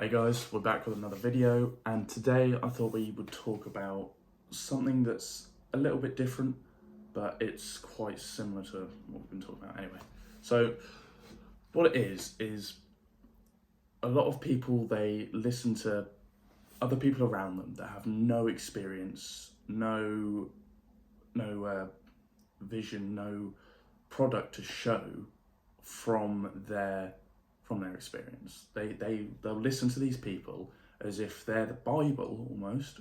Hey guys, we're back with another video, and today I thought we would talk about something that's a little bit different, but it's quite similar to what we've been talking about anyway. So what it is a lot of people, they listen to other people around them that have no experience, no vision, no product to show from their experience. They'll listen to these people as if they're the Bible,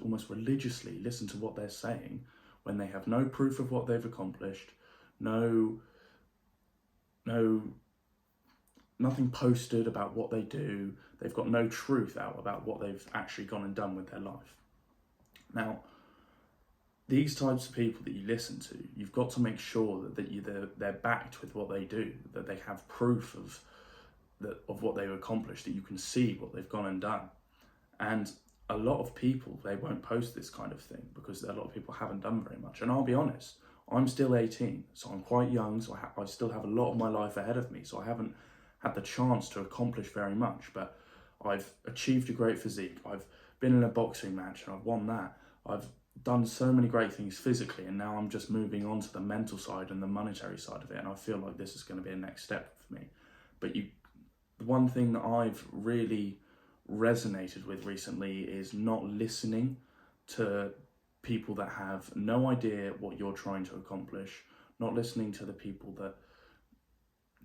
almost religiously listen to what they're saying when they have no proof of what they've accomplished, no nothing posted about what they do. They've got no truth out about what they've actually gone and done with their life. Now, these types of people that you listen to, you've got to make sure that they're backed with what they do, that they have proof of what they've accomplished, that you can see what they've gone and done. And a lot of people, they won't post this kind of thing because a lot of people haven't done very much. And I'll be honest, I'm still 18, so I'm quite young, so I still have a lot of my life ahead of me, so I haven't had the chance to accomplish very much, but I've achieved a great physique. I've been in a boxing match and I've won that. I've done so many great things physically, and now I'm just moving on to the mental side and the monetary side of it, and I feel like this is going to be a next step for me. But the one thing that I've really resonated with recently is not listening to people that have no idea what you're trying to accomplish, not listening to the people that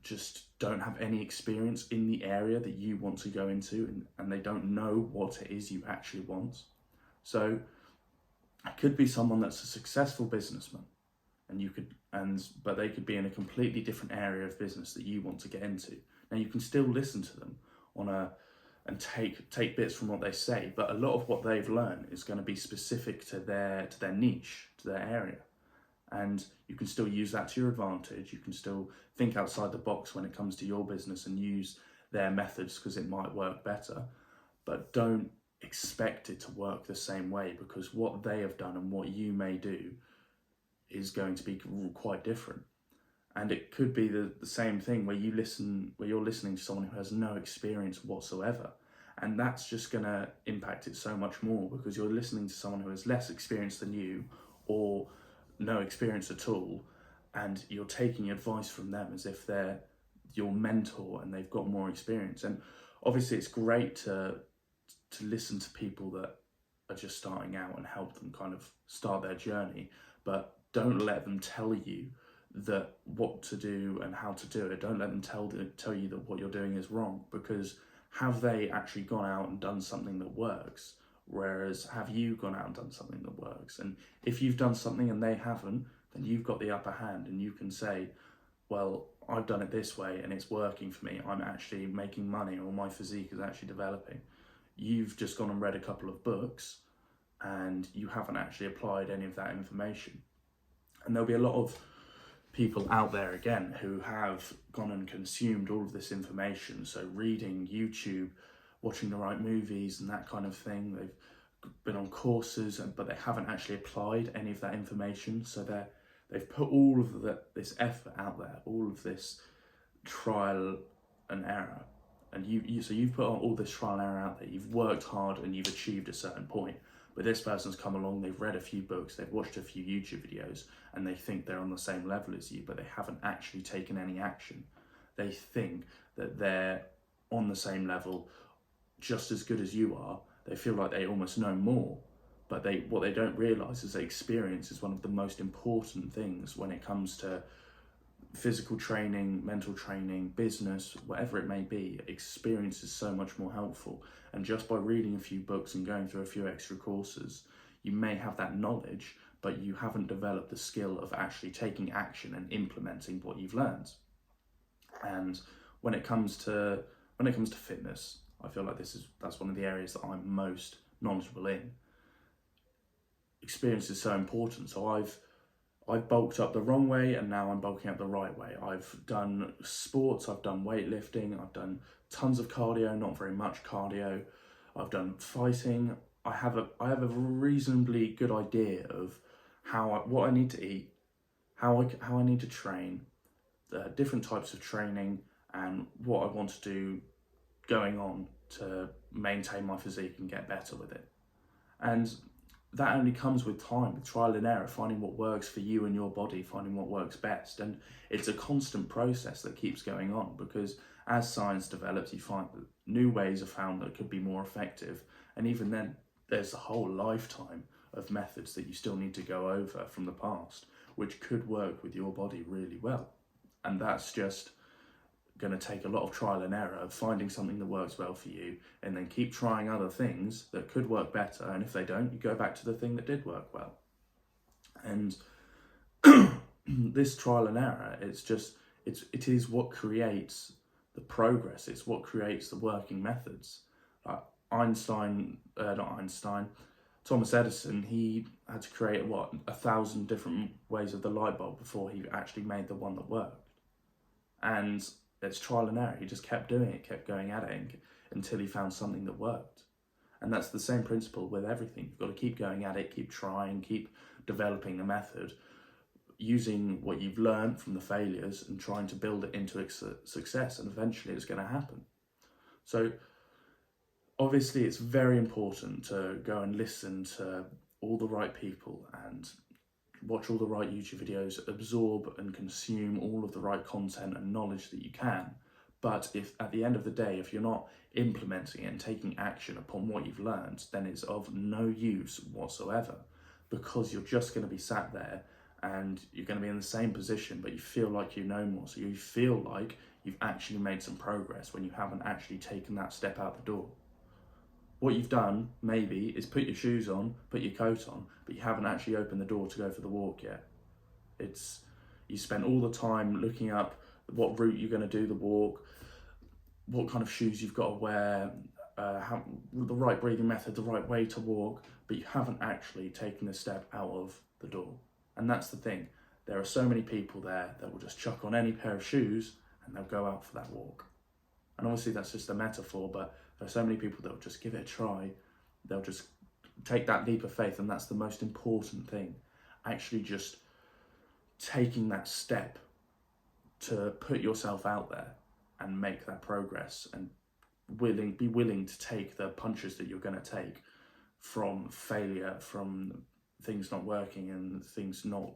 just don't have any experience in the area that you want to go into, and they don't know what it is you actually want. So it could be someone that's a successful businessman, but they could be in a completely different area of business that you want to get into. Now you can still listen to them and take bits from what they say, but a lot of what they've learned is going to be specific to their niche, to their area. And you can still use that to your advantage. You can still think outside the box when it comes to your business and use their methods because it might work better, but don't expect it to work the same way, because what they have done and what you may do is going to be quite different. And it could be the same thing where you're listening to someone who has no experience whatsoever, and that's just going to impact it so much more, because you're listening to someone who has less experience than you or no experience at all, and you're taking advice from them as if they're your mentor and they've got more experience. And obviously it's great to listen to people that are just starting out and help them kind of start their journey, but don't let them tell you that what to do and how to do it. Don't let them tell you that what you're doing is wrong, because have they actually gone out and done something that works? Whereas have you gone out and done something that works? And if you've done something and they haven't, then you've got the upper hand, and you can say, well, I've done it this way and it's working for me. I'm actually making money, or my physique is actually developing. You've just gone and read a couple of books and you haven't actually applied any of that information. And there'll be a lot of people out there again who have gone and consumed all of this information, so reading, YouTube, watching the right movies and that kind of thing. They've been on courses, but they haven't actually applied any of that information. So they've put all of this effort out there, all of this trial and error, and you've put all this trial and error out there. You've worked hard and you've achieved a certain point. But this person's come along, they've read a few books, they've watched a few YouTube videos, and they think they're on the same level as you, but they haven't actually taken any action. They think that they're on the same level, just as good as you are. They feel like they almost know more, but what they don't realise is that experience is one of the most important things when it comes to physical training, mental training, business, whatever it may be. Experience is so much more helpful. And just by reading a few books and going through a few extra courses, you may have that knowledge, but you haven't developed the skill of actually taking action and implementing what you've learned. And when it comes to fitness, I feel like that's one of the areas that I'm most knowledgeable in. Experience is so important. So I've bulked up the wrong way, and now I'm bulking up the right way. I've done sports, I've done weightlifting, I've done tons of cardio, not very much cardio. I've done fighting. I have a reasonably good idea of what I need to eat, how I need to train, different types of training, and what I want to do going on to maintain my physique and get better with it. And that only comes with time, with trial and error, finding what works for you and your body, finding what works best. And it's a constant process that keeps going on, because as science develops, you find that new ways are found that could be more effective. And even then, there's a whole lifetime of methods that you still need to go over from the past, which could work with your body really well. And that's just going to take a lot of trial and error of finding something that works well for you, and then keep trying other things that could work better. And if they don't, you go back to the thing that did work well. And this trial and error, it is what creates the progress. It's what creates the working methods. Thomas Edison, he had to create 1,000 different ways of the light bulb before he actually made the one that worked. And it's trial and error. He just kept doing it, kept going at it until he found something that worked. And that's the same principle with everything. You've got to keep going at it, keep trying, keep developing the method, using what you've learned from the failures and trying to build it into success, and eventually it's going to happen. So obviously it's very important to go and listen to all the right people and watch all the right YouTube videos, absorb and consume all of the right content and knowledge that you can. But if at the end of the day, if you're not implementing it and taking action upon what you've learned, then it's of no use whatsoever, because you're just going to be sat there and you're going to be in the same position, but you feel like you know more. So you feel like you've actually made some progress when you haven't actually taken that step out the door. What you've done, maybe, is put your shoes on, put your coat on, but you haven't actually opened the door to go for the walk yet. You spent all the time looking up what route you're going to do the walk, what kind of shoes you've got to wear, the right breathing method, the right way to walk, but you haven't actually taken the step out of the door. And that's the thing. There are so many people there that will just chuck on any pair of shoes and they'll go out for that walk. And obviously that's just a metaphor, but there are so many people that will just give it a try. They'll just take that leap of faith, and that's the most important thing. Actually just taking that step to put yourself out there and make that progress, and be willing to take the punches that you're going to take from failure, from things not working and things not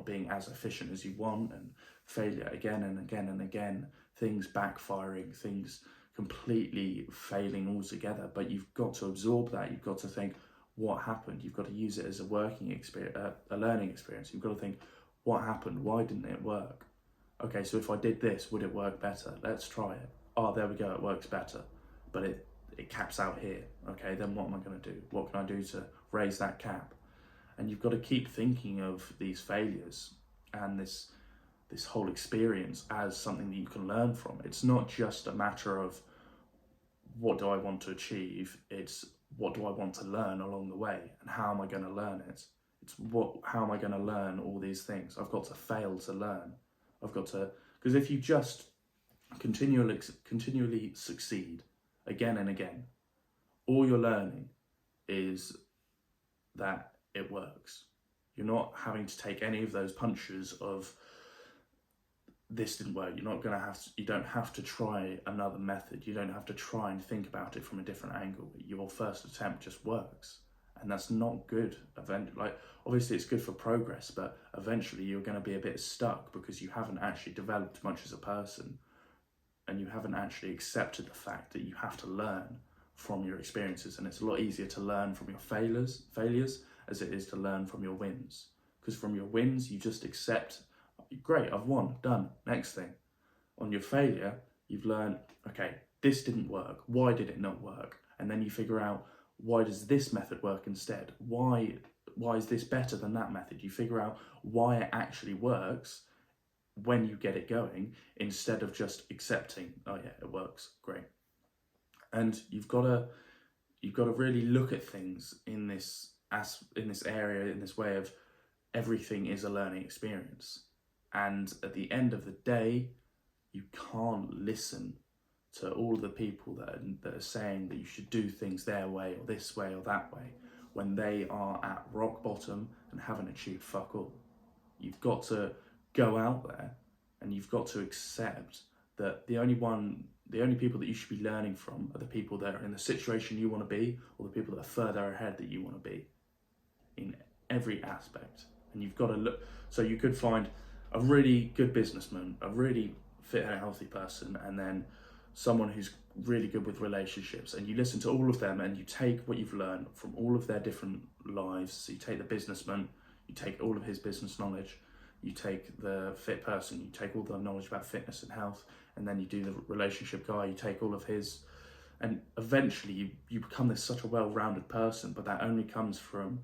being as efficient as you want, and failure again and again and again, things backfiring, things completely failing altogether. But you've got to absorb that. You've got to think, what happened? You've got to use it as a working experience, a learning experience. You've got to think, what happened? Why didn't it work? Okay, so if I did this, would it work better? Let's try it. Oh, there we go, it works better. But it caps out here. Okay, then what am I going to do? What can I do to raise that cap? And you've got to keep thinking of these failures and this whole experience as something that you can learn from. It's not just a matter of what do I want to achieve, it's what do I want to learn along the way, and how am I going to learn it? How am I going to learn all these things? I've got to fail to learn. Because if you just continually succeed again and again, all you're learning is that it works. You're not having to take any of those punches of this didn't work. You don't have to try another method. You don't have to try and think about it from a different angle. Your first attempt just works. And that's not good. Obviously it's good for progress, but eventually you're going to be a bit stuck because you haven't actually developed much as a person, and you haven't actually accepted the fact that you have to learn from your experiences. And it's a lot easier to learn from your failures as it is to learn from your wins. Because from your wins, you just accept, great, I've won, done, next thing. On your failure, you've learned, okay, this didn't work. Why did it not work? And then you figure out, why does this method work instead? Why is this better than that method? You figure out why it actually works when you get it going, instead of just accepting, oh yeah, it works, great. And you've got to really look at things in this area, in this way of everything is a learning experience. And at the end of the day, you can't listen to all the people that are saying that you should do things their way or this way or that way, when they are at rock bottom and haven't achieved fuck all. You've got to go out there and you've got to accept that the only The only people that you should be learning from are the people that are in the situation you want to be, or the people that are further ahead that you want to be in every aspect. And you've got to look. So you could find a really good businessman, a really fit and healthy person, and then someone who's really good with relationships, and you listen to all of them and you take what you've learned from all of their different lives. So you take the businessman, you take all of his business knowledge, you take the fit person, you take all the knowledge about fitness and health, and then you do the relationship guy, you take all of his, and eventually you become this such a well-rounded person. But that only comes from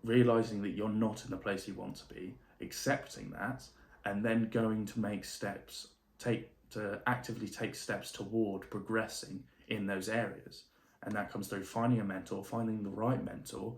realizing that you're not in the place you want to be, accepting that, and then going to make steps, to actively take steps toward progressing in those areas. And that comes through finding a mentor, finding the right mentor,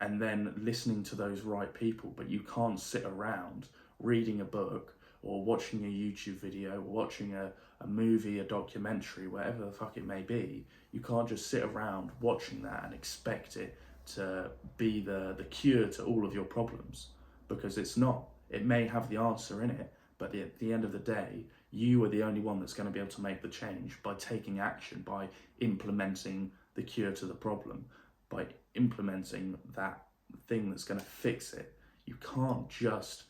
and then listening to those right people. But you can't sit around reading a book or watching a YouTube video or watching a movie, a documentary, whatever the fuck it may be. You can't just sit around watching that and expect it to be the cure to all of your problems, because it's not. It may have the answer in it, but at the end of the day, you are the only one that's going to be able to make the change by taking action, by implementing the cure to the problem, by implementing that thing that's going to fix it. You can't just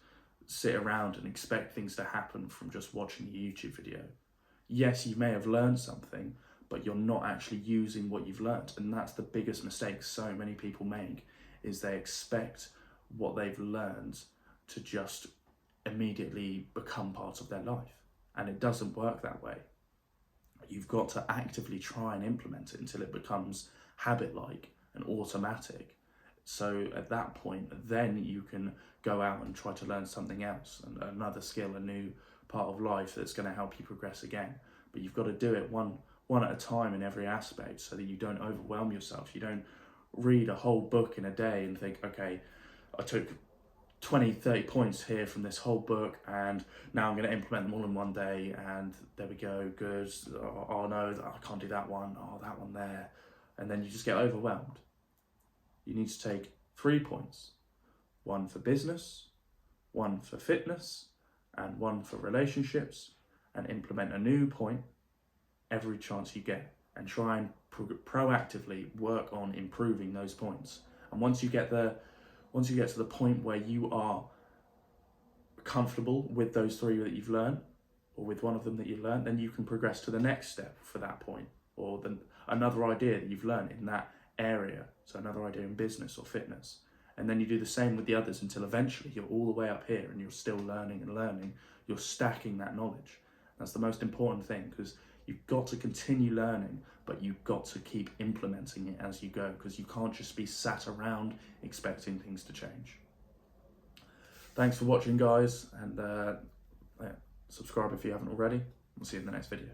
sit around and expect things to happen from just watching a YouTube video. Yes, you may have learned something, but you're not actually using what you've learned. And that's the biggest mistake so many people make, is they expect what they've learned to just immediately become part of their life. And it doesn't work that way. You've got to actively try and implement it until it becomes habit-like and automatic. So at that point, then you can go out and try to learn something else, and another skill, a new part of life that's going to help you progress again. But you've got to do it one at a time in every aspect, so that you don't overwhelm yourself. You don't read a whole book in a day and think, okay, I took 20, 30 points here from this whole book, and now I'm going to implement them all in one day, and there we go, good. Oh no, I can't do that one. Oh, that one there. And then you just get overwhelmed. You need to take 3 points. 1 for business, 1 for fitness, and 1 for relationships, and implement a new point every chance you get, and try and proactively work on improving those points. And once you get to the point where you are comfortable with those 3 that you've learned, or with one of them that you've learned, then you can progress to the next step for that point, or then another idea that you've learned in that area. So another idea in business or fitness. And then you do the same with the others until eventually you're all the way up here and you're still learning and learning. You're stacking that knowledge. That's the most important thing, because you've got to continue learning, but you've got to keep implementing it as you go, because you can't just be sat around expecting things to change. Thanks for watching, guys, and subscribe if you haven't already. We'll see you in the next video.